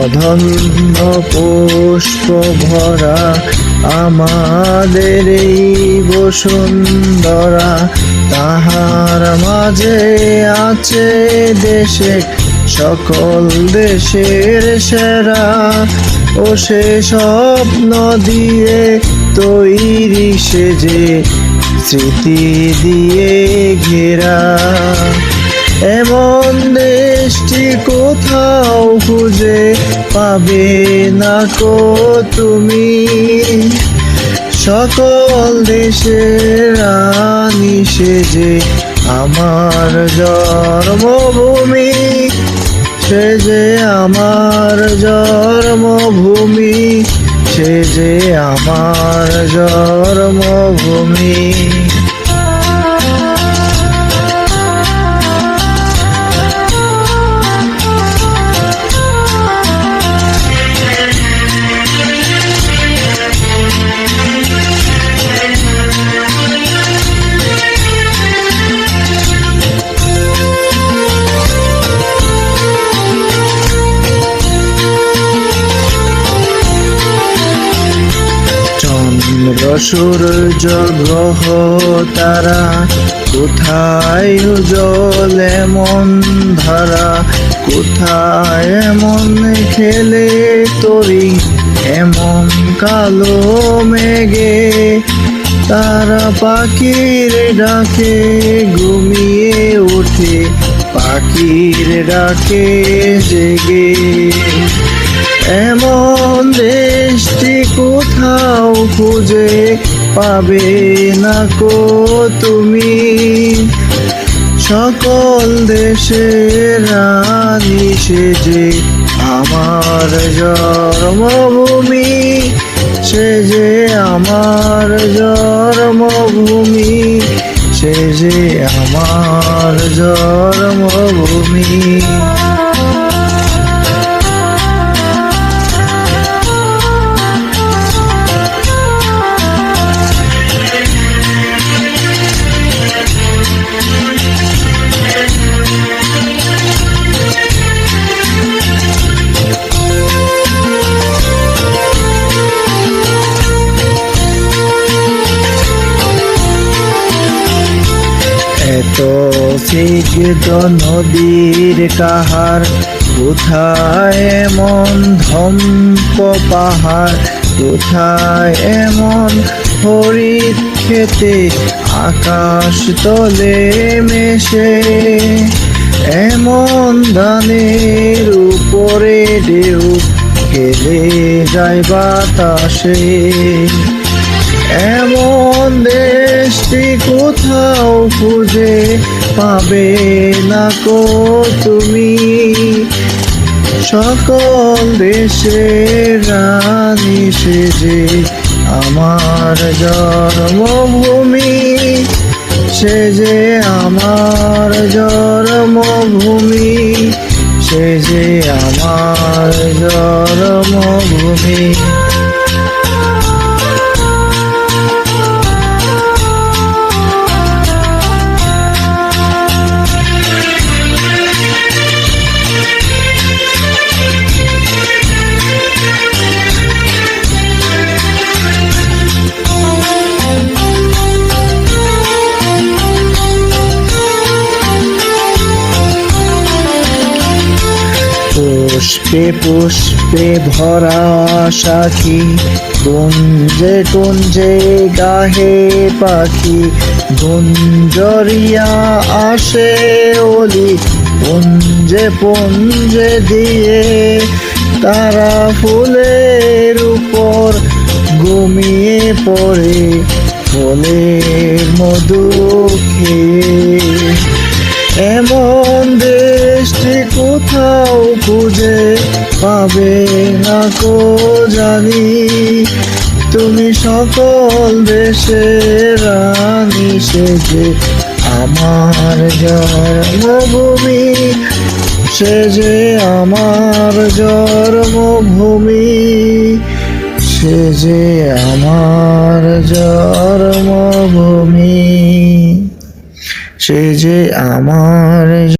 অধন্য পুষ্প ভরা আমাদের এই বসুন্ধরা, তাহার মাঝে আছে দেশে সকল দেশের সেরা। ও সে স্বপ্ন দিয়ে তৈরি সেজে স্মৃতি দিয়ে ঘেরা, এমন দেশটি কোথাও খুঁজে পাবে না কো তুমি। সকল দেশের রানী সেজে আমার জন্মভূমি, সে যে আমার জন্মভূমি, সে যে আমার জন্মভূমি। চন্দ্র সূর্য গ্রহ তারা কোথায় উজ্জ্বল এমন ধারা, কোথায় এমন খেলে তরি এমন কালো মেঘে। তারা পাখির ডাকে ঘুমিয়ে ওঠে, পাখির ডাকে জেগে। এমন দেশটি কোথাও খুঁজে পাবে না কো তুমি। সকল দেশের রানী সেজে আমার জন্মভূমি, সে যে আমার জন্মভূমি, সে যে আমার জন্মভূমি। এত স্নিগ্ধ নদীর কাহার, কোথায় এমন ধম্প পাহাড়, কোথায় এমন হরিৎ খেতে আকাশ তলে মেশে। এমন ধানের উপরে ঢেউ খেলে যায় বাতাসে, এমন দেশটি কোথাও খুঁজে পাবে না কো তুমি। সকল দেশের রানী সেজে আমার জন্মভূমি, সে যে আমার জন্মভূমি, সে যে আমার জন্মভূমি। পুষ্পে পুষ্পে ভরা সাখী, কুঞ্জে কুঞ্জে গাহে পাখি। গুঞ্জরিয়া আসে অলি পুঞ্জে পুঞ্জে দিয়ে, তারা ফুলের উপর ঘুমিয়ে পড়ে ফুলের মধু খেয়ে। এমন দেশটি কোথাও খুঁজে পাবে না কো জানি। তুমি সকল দেশের রানী সেজে আমার জন্মভূমি, সে যে আমার জন্মভূমি, সে যে আমার জন্মভূমি, সে যে আমার